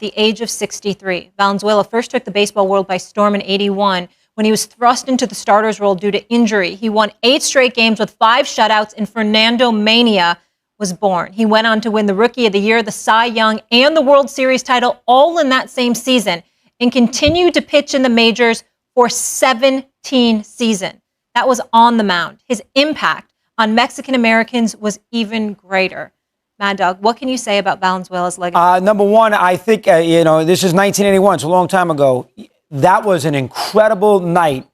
the age of 63. Valenzuela first took the baseball world by storm in '81 when he was thrust into the starter's role due to injury. He won 8 straight games with 5 shutouts, and Fernandomania was born. He went on to win the Rookie of the Year, the Cy Young, and the World Series title all in that same season, and continued to pitch in the majors for 17 seasons. That was on the mound. His impact on Mexican Americans was even greater. Mad Dog, what can you say about Valenzuela's legacy? Number one, I think, this is 1981. It's a long time ago. That was an incredible night,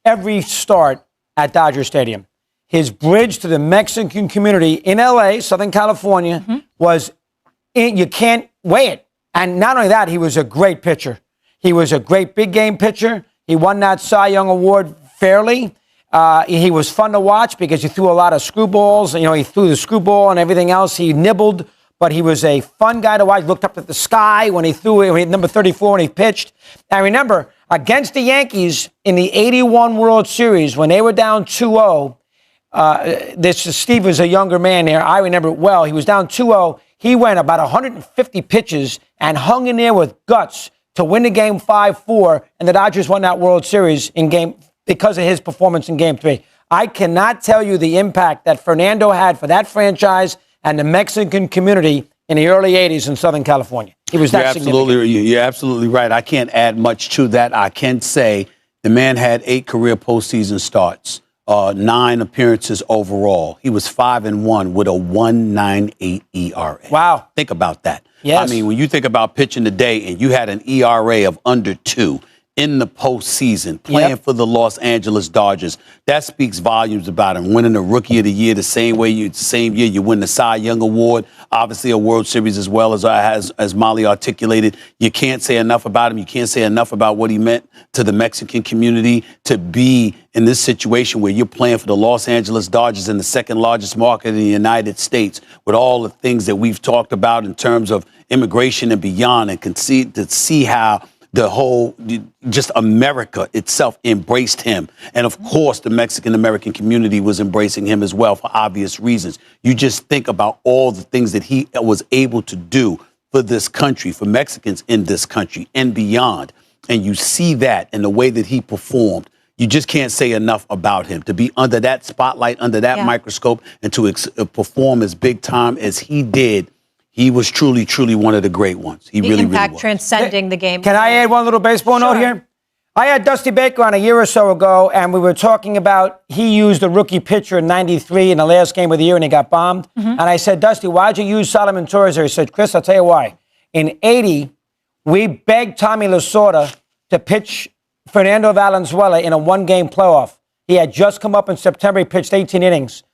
every start at Dodger Stadium. His bridge to the Mexican community in L.A., Southern California, was, you can't weigh it. And not only that, he was a great pitcher. He was a great big game pitcher. He won that Cy Young Award fairly. He was fun to watch because he threw a lot of screwballs. He threw the screwball and everything else. He nibbled, but he was a fun guy to watch. Looked up at the sky when he threw it. He had number 34 when he pitched. And remember, against the Yankees in the '81 World Series, when they were down 2-0, Steve was a younger man there. I remember it well. He was down 2-0. He went about 150 pitches and hung in there with guts to win the game 5-4, and the Dodgers won that World Series because of his performance in Game 3. I cannot tell you the impact that Fernando had for that franchise and the Mexican community in the early 80s in Southern California. He was that significant. You're absolutely right. I can't add much to that. I can say the man had 8 career postseason starts, 9 appearances overall. He was 5-1 with a 1.98 ERA. Wow. Think about that. Yes. I mean, when you think about pitching today and you had an ERA of under 2 in the postseason, playing for the Los Angeles Dodgers, that speaks volumes about him. Winning the Rookie of the Year the same year you win the Cy Young Award, obviously a World Series as well, as Molly articulated. You can't say enough about him. You can't say enough about what he meant to the Mexican community to be in this situation where you're playing for the Los Angeles Dodgers in the second largest market in the United States, with all the things that we've talked about in terms of immigration and beyond, and to see how the whole, just America itself embraced him. And of course, the Mexican-American community was embracing him as well for obvious reasons. You just think about all the things that he was able to do for this country, for Mexicans in this country and beyond. And you see that in the way that he performed. You just can't say enough about him. To be under that spotlight, under that microscope, and to perform as big time as he did, he was truly, truly one of the great ones. He really was. Transcending the game. Can I add one little baseball note here? I had Dusty Baker on a year or so ago, and we were talking about he used a rookie pitcher in '93 in the last game of the year, and he got bombed. And I said, Dusty, why'd you use Solomon Torres there? He said, Chris, I'll tell you why. In '80, we begged Tommy Lasorda to pitch Fernando Valenzuela in a one-game playoff. He had just come up in September. He pitched 18 innings.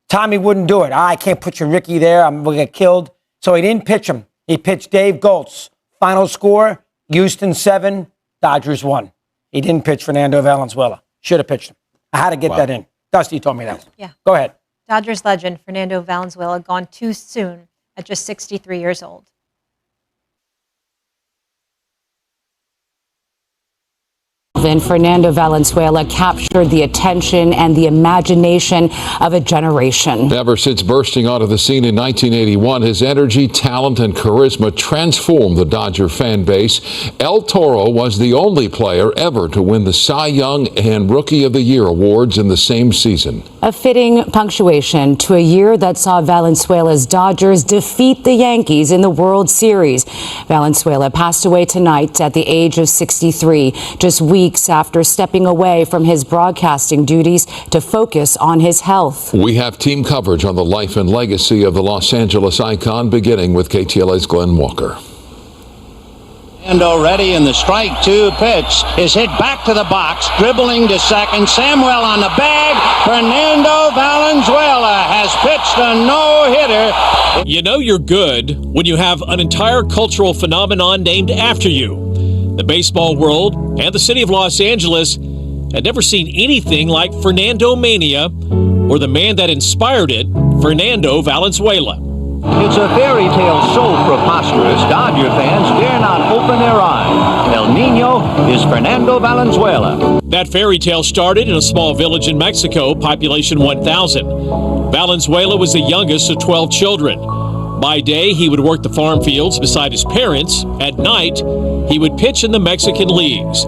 Tommy wouldn't do it. I can't put your Ricky there. I'm going to get killed. So he didn't pitch him. He pitched Dave Goltz. Final score, Houston 7, Dodgers 1. He didn't pitch Fernando Valenzuela. Should have pitched him. I had to get that in. Dusty told me that. Yeah. Go ahead. Dodgers legend Fernando Valenzuela gone too soon at just 63 years old. Fernando Valenzuela captured the attention and the imagination of a generation. Ever since bursting onto the scene in 1981, his energy, talent, and charisma transformed the Dodger fan base. El Toro was the only player ever to win the Cy Young and Rookie of the Year awards in the same season. A fitting punctuation to a year that saw Valenzuela's Dodgers defeat the Yankees in the World Series. Valenzuela passed away tonight at the age of 63, just weeks after stepping away from his broadcasting duties to focus on his health. We have team coverage on the life and legacy of the Los Angeles icon, beginning with KTLA's Glenn Walker. Fernando ready, in the strike 2 pitch is hit back to the box, dribbling to second. Samuel on the bag. Fernando Valenzuela has pitched a no-hitter. You know you're good when you have an entire cultural phenomenon named after you. The baseball world and the city of Los Angeles had never seen anything like Fernandomania or the man that inspired it, Fernando Valenzuela. It's a fairy tale so preposterous, Dodger fans dare not open their eyes. El Nino is Fernando Valenzuela. That fairy tale started in a small village in Mexico, population 1,000. Valenzuela was the youngest of 12 children. By day, he would work the farm fields beside his parents. At night, he would pitch in the Mexican leagues.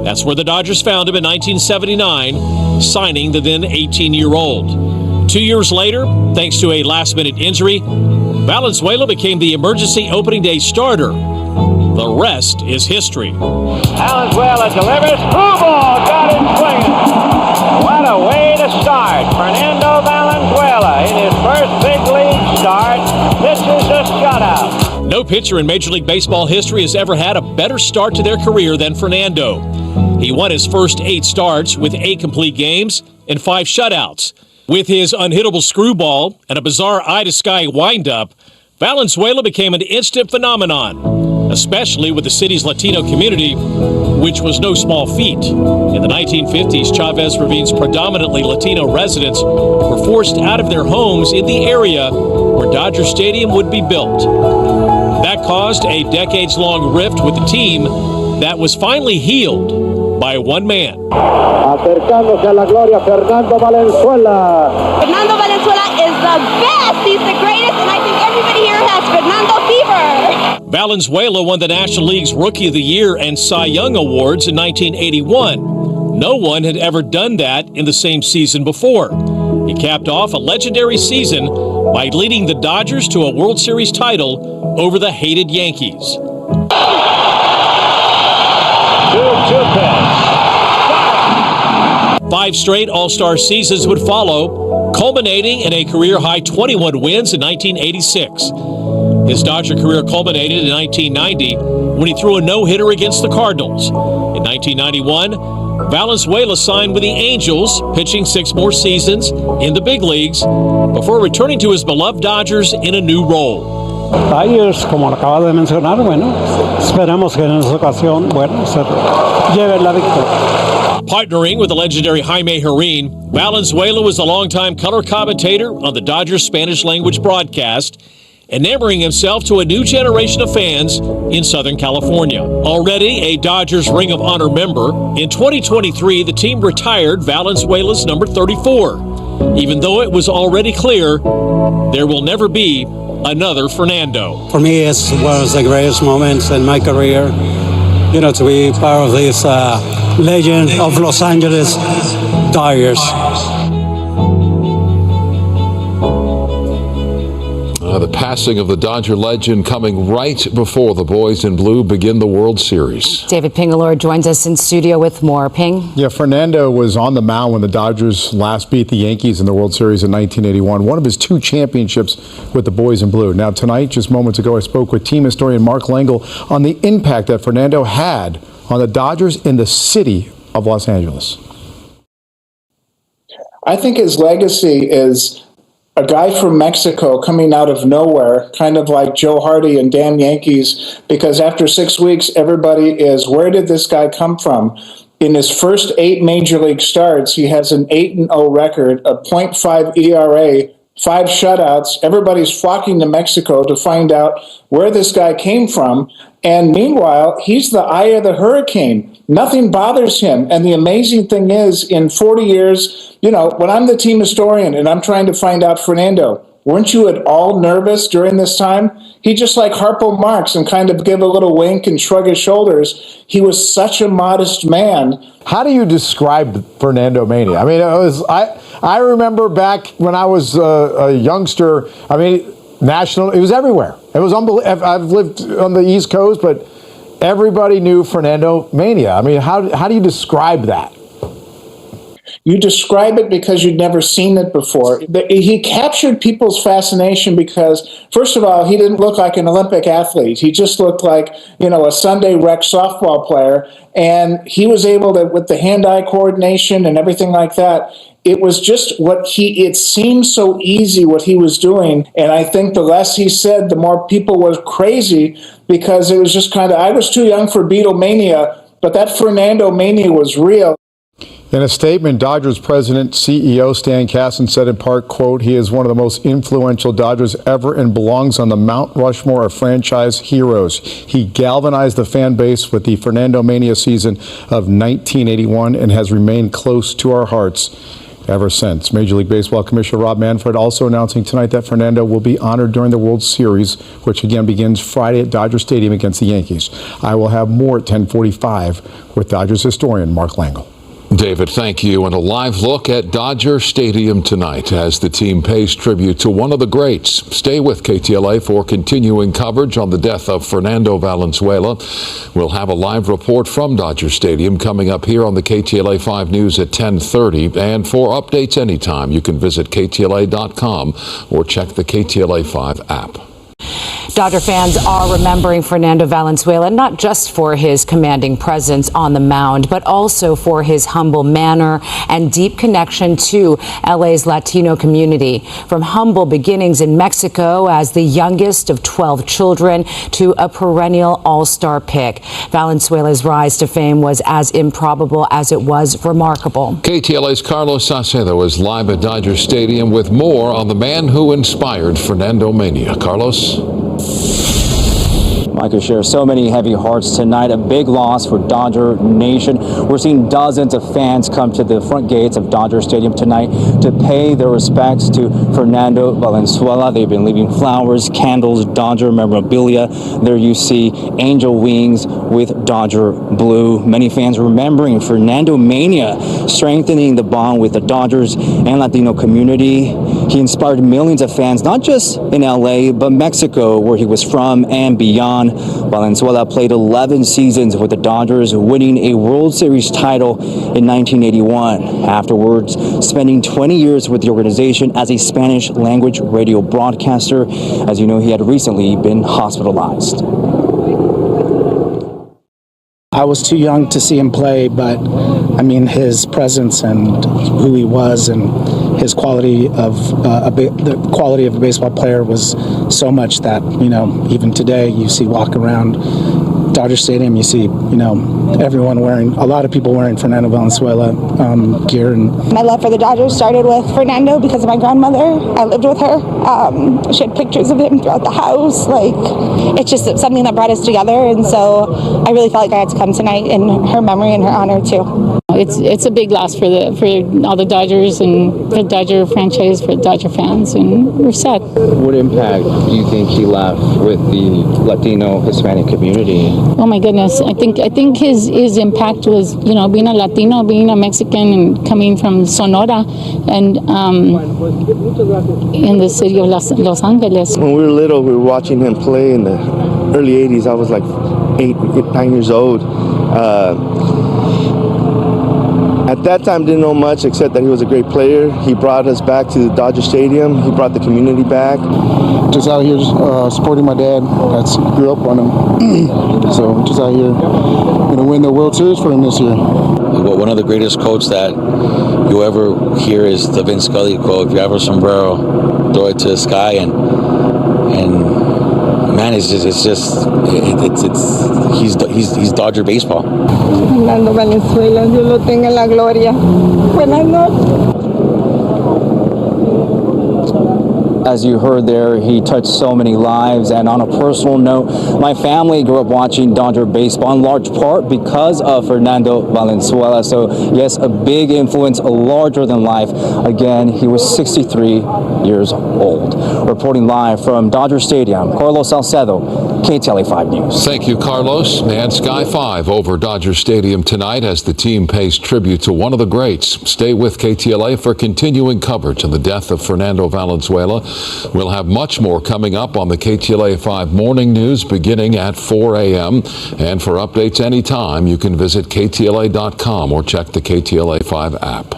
That's where the Dodgers found him in 1979, signing the then 18-year-old. 2 years later, thanks to a last-minute injury, Valenzuela became the emergency opening day starter. The rest is history. Valenzuela delivers. Through ball. Got him swinging. What a way to start. Fernando Valenzuela in his first big league start pitches a shutout. No pitcher in Major League Baseball history has ever had a better start to their career than Fernando. He won his first 8 starts with 8 complete games and 5 shutouts. With his unhittable screwball and a bizarre eye-to-sky windup, Valenzuela became an instant phenomenon, especially with the city's Latino community, which was no small feat. In the 1950s, Chavez Ravine's predominantly Latino residents were forced out of their homes in the area where Dodger Stadium would be built. That caused a decades-long rift with the team that was finally healed by one man. Acercándose a la gloria, Fernando Valenzuela. Fernando Valenzuela is the best. He's the greatest, and I think everybody here has Fernando fever. Valenzuela won the National League's Rookie of the Year and Cy Young Awards in 1981. No one had ever done that in the same season before. He capped off a legendary season by leading the Dodgers to a World Series title over the hated Yankees. 2-2 pitch. 5 straight All-Star seasons would follow, culminating in a career-high 21 wins in 1986. His Dodger career culminated in 1990 when he threw a no-hitter against the Cardinals. In 1991, Valenzuela signed with the Angels, pitching 6 more seasons in the big leagues before returning to his beloved Dodgers in a new role. Tigers, como lo acaba de mencionar, bueno, esperamos que en esta ocasión, bueno, se lleve la victoria. Partnering with the legendary Jaime Jarrín, Valenzuela was a longtime color commentator on the Dodgers Spanish-language broadcast, enamoring himself to a new generation of fans in Southern California. Already a Dodgers Ring of Honor member, in 2023 the team retired Valenzuela's number 34, even though it was already clear there will never be another Fernando. For me, it's one of the greatest moments in my career, you know, to be part of this legend of Los Angeles Dodgers. The passing of the Dodger legend coming right before the boys in blue begin the World Series. David Pingalore joins us in studio with more. Ping. Yeah, Fernando was on the mound when the Dodgers last beat the Yankees in the World Series in 1981, one of his 2 championships with the boys in blue. Now tonight, just moments ago, I spoke with team historian Mark L'Engle on the impact that Fernando had on the Dodgers in the city of Los Angeles. I think his legacy is a guy from Mexico coming out of nowhere, kind of like Joe Hardy and Damn Yankees, because after 6 weeks, everybody is, where did this guy come from? In his first 8 major league starts, he has an 8-0 record, a .5 ERA, 5 shutouts. Everybody's flocking to Mexico to find out where this guy came from. And meanwhile, he's the eye of the hurricane. Nothing bothers him. And the amazing thing is, in 40 years, you know, when I'm the team historian and I'm trying to find out Fernando, weren't you at all nervous during this time? He just like Harpo Marx and kind of give a little wink and shrug his shoulders. He was such a modest man. How do you describe Fernandomania? I mean, I remember back when I was a youngster, I mean, national, it was everywhere. It was unbelievable. I've lived on the East Coast, but everybody knew Fernandomania. I mean, how do you describe that? You describe it because you'd never seen it before. He captured people's fascination because, first of all, he didn't look like an Olympic athlete. He just looked like, you know, a Sunday rec softball player. And he was able to, with the hand-eye coordination and everything like that, it was just it seemed so easy what he was doing. And I think the less he said, the more people were crazy, because it was just kind of, I was too young for Beatlemania, but that Fernandomania was real. In a statement, Dodgers president, CEO Stan Kasten said in part, quote, "He is one of the most influential Dodgers ever and belongs on the Mount Rushmore of franchise heroes. He galvanized the fan base with the Fernandomania season of 1981 and has remained close to our hearts." ever since. Major League Baseball Commissioner Rob Manfred also announcing tonight that Fernando will be honored during the World Series, which again begins Friday at Dodger Stadium against the Yankees. I will have more at 10:45 with Dodgers historian Mark Langle. David, thank you. And a live look at Dodger Stadium tonight as the team pays tribute to one of the greats. Stay with KTLA for continuing coverage on the death of Fernando Valenzuela. We'll have a live report from Dodger Stadium coming up here on the KTLA 5 News at 10:30. And for updates anytime, you can visit KTLA.com or check the KTLA 5 app. Dodger fans are remembering Fernando Valenzuela not just for his commanding presence on the mound, but also for his humble manner and deep connection to LA's Latino community. From humble beginnings in Mexico as the youngest of 12 children to a perennial all-star pick, Valenzuela's rise to fame was as improbable as it was remarkable. KTLA's Carlos Salcedo is live at Dodger Stadium with more on the man who inspired Fernandomania. Carlos? Michael shares so many heavy hearts tonight. A big loss for Dodger Nation. We're seeing dozens of fans come to the front gates of Dodger Stadium tonight to pay their respects to Fernando Valenzuela. They've been leaving flowers, candles, Dodger memorabilia. There you see angel wings with Dodger blue. Many fans remembering Fernandomania, strengthening the bond with the Dodgers and Latino community. He inspired millions of fans, not just in LA, but Mexico, where he was from, and beyond. Valenzuela played 11 seasons with the Dodgers, winning a World Series title in 1981. Afterwards, spending 20 years with the organization as a Spanish language radio broadcaster. As you know, he had recently been hospitalized. I was too young to see him play, but I mean, his presence and who he was and his quality of the quality of a baseball player was so much that, you know, even today you see walk around Dodger Stadium, you see, you know, everyone wearing, a lot of people wearing Fernando Valenzuela gear. And my love for the Dodgers started with Fernando because of my grandmother. I lived with her. She had pictures of him throughout the house. Like, it's just something that brought us together, and so I really felt like I had to come tonight in her memory and her honor too. It's a big loss for all the Dodgers and the Dodger franchise, for Dodger fans, and we're sad. What impact do you think he left with the Latino Hispanic community? Oh my goodness, I think his impact was, you know, being a Latino, being a Mexican, and coming from Sonora, and in the city of Los Angeles. When we were little, we were watching him play in the early 80s. I was like 9 years old. At that time, didn't know much except that he was a great player. He brought us back to the Dodger Stadium. He brought the community back. Just out here supporting my dad. I grew up on him. So just out here going to win the World Series for him this year. One of the greatest quotes that you ever hear is the Vince Scully quote: "If you have a sombrero, throw it to the sky." And man, he's Dodger baseball. Fernando Valenzuela, Dios lo tenga en la gloria. Buenas noches. As you heard there, he touched so many lives. And on a personal note, my family grew up watching Dodger baseball in large part because of Fernando Valenzuela. So yes, a big influence, larger than life. Again, he was 63 years old. Reporting live from Dodger Stadium, Carlos Salcedo, KTLA 5 News. Thank you, Carlos. And Sky 5 over Dodger Stadium tonight as the team pays tribute to one of the greats. Stay with KTLA for continuing coverage on the death of Fernando Valenzuela. We'll have much more coming up on the KTLA 5 Morning News beginning at 4 a.m. And for updates anytime, you can visit KTLA.com or check the KTLA 5 app.